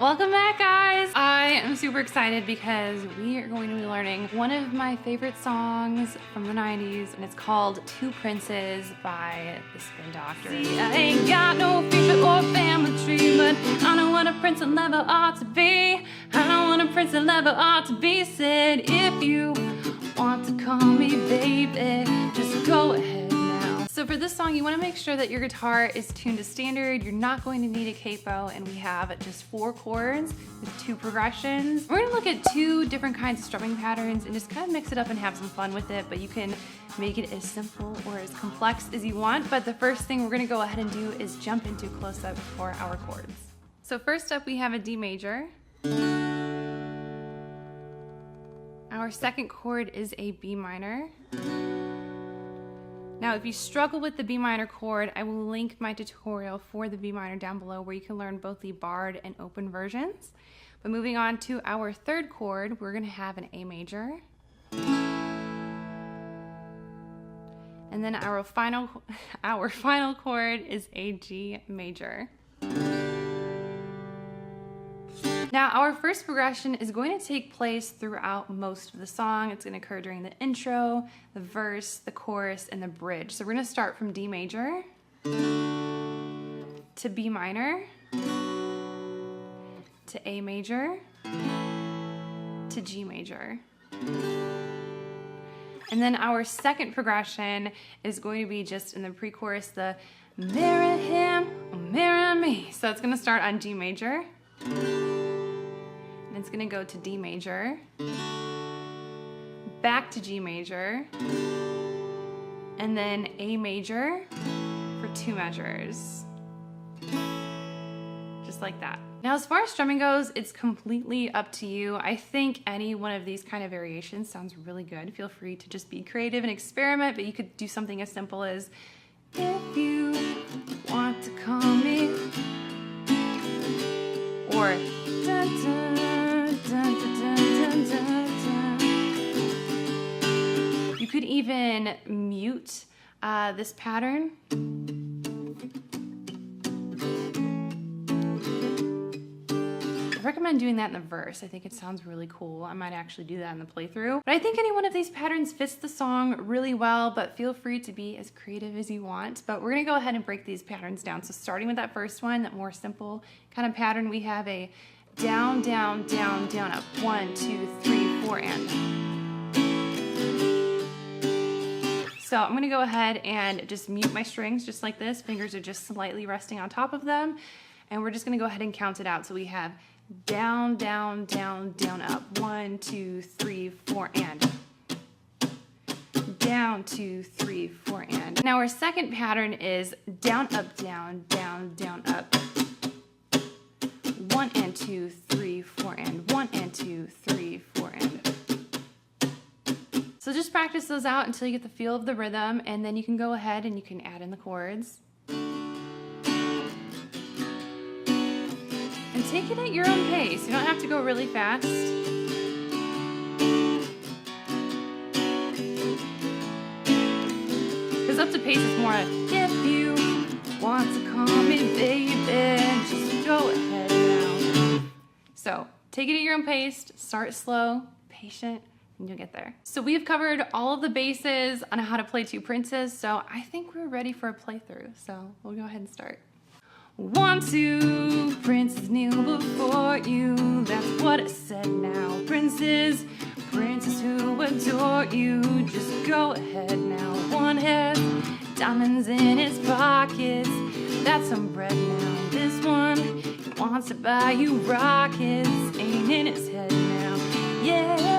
Welcome back, guys! I am super excited because we are going to be learning one of my favorite songs from the 90s, and it's called Two Princes by the Spin Doctors. See, I ain't got no favorite or family tree, but I know what a prince and lover ought to be. I know what a prince and lover ought to be. Said, if you want to call me baby, just go ahead. So for this song, you want to make sure that your guitar is tuned to standard. You're not going to need a capo, and we have just 4 chords with 2 progressions. We're going to look at 2 different kinds of strumming patterns and just kind of mix it up and have some fun with it, but you can make it as simple or as complex as you want. But the first thing we're going to go ahead and do is jump into close-up for our chords. So first up, we have a D major. Our second chord is a B minor. Now, if you struggle with the B minor chord, I will link my tutorial for the B minor down below where you can learn both the barred and open versions. But moving on to our third chord, we're going to have an A major. And then our final chord is a G major. Now, our first progression is going to take place throughout most of the song. It's going to occur during the intro, the verse, the chorus, and the bridge. So we're going to start from D major to B minor to A major to G major. And then our second progression is going to be just in the pre-chorus, the mirror him, mirror me. So it's going to start on G major. It's going to go to D major, back to G major, and then A major for 2 measures. Just like that. Now, as far as strumming goes, it's completely up to you. I think any one of these kind of variations sounds really good. Feel free to just be creative and experiment, but you could do something as simple as, if you want to call me, or dun, dun, dun, dun, dun, dun, dun. You could even mute this pattern. I recommend doing that in the verse. I think it sounds really cool. I might actually do that in the playthrough. But I think any one of these patterns fits the song really well, but feel free to be as creative as you want. But we're gonna go ahead and break these patterns down. So starting with that first one, that more simple kind of pattern, we have a down, down, down, down, up. 1, 2, 3, 4, and. So I'm gonna go ahead and just mute my strings just like this. Fingers are just slightly resting on top of them. And we're just gonna go ahead and count it out. So we have down, down, down, down, up. 1, 2, 3, 4, and. Down, 2, 3, 4, and. Now our second pattern is down, up, down, down, down, up. 1 and 2, 3, 4, and 1 and 2, 3, 4, and. So just practice those out until you get the feel of the rhythm, and then you can go ahead and you can add in the chords. And take it at your own pace. You don't have to go really fast. Because up to pace is more, if you want to call me baby, just go ahead now. So take it at your own pace, start slow, patient, and you'll get there. So we've covered all of the bases on how to play Two Princes, so I think we're ready for a playthrough. So we'll go ahead and start. 1, 2, princes kneel before you, that's what I said now. Princes, princes who adore you, just go ahead now. One has diamonds in his pockets, that's some bread now. This one, he wants to buy you rockets, ain't in his head now. Yeah.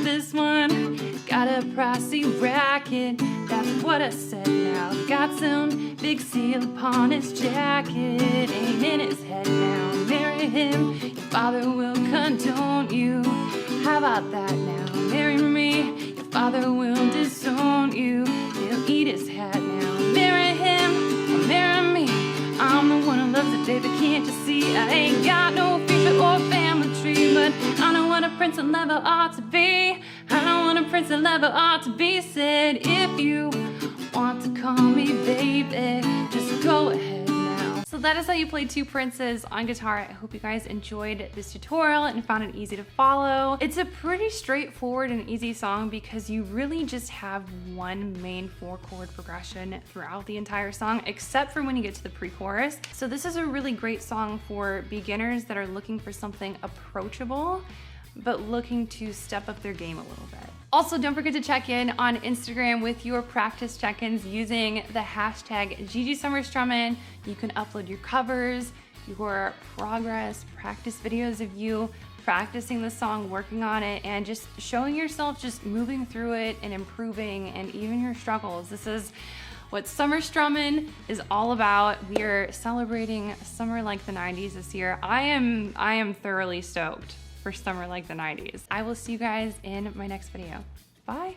This one got a pricey racket, that's what I said now. Got some big seal upon his jacket, ain't in his head now. Marry him, your father will condone you. How about that now? Marry me, your father will disown you. He'll eat his hat now. Marry him or marry me, I'm the one who loves the day, but can't you see? I ain't got no favorite or family tree, but I know what a prince and lover ought to be. I know what a prince difference in level ought to be said. If you want to call me baby, just go ahead now. So that is how you play Two Princes on guitar. I hope you guys enjoyed this tutorial and found it easy to follow. It's a pretty straightforward and easy song because you really just have one main 4-chord progression throughout the entire song, except for when you get to the pre-chorus. So this is a really great song for beginners that are looking for something approachable, but looking to step up their game a little bit. Also, don't forget to check in on Instagram with your practice check-ins using the hashtag #GGSummerStrummin'. You can upload your covers, your progress, practice videos of you practicing the song, working on it, and just showing yourself just moving through it and improving, and even your struggles. This is what Summer Strummin' is all about. We are celebrating summer like the 90s this year. I am thoroughly stoked for summer like the 90s. I will see you guys in my next video. Bye.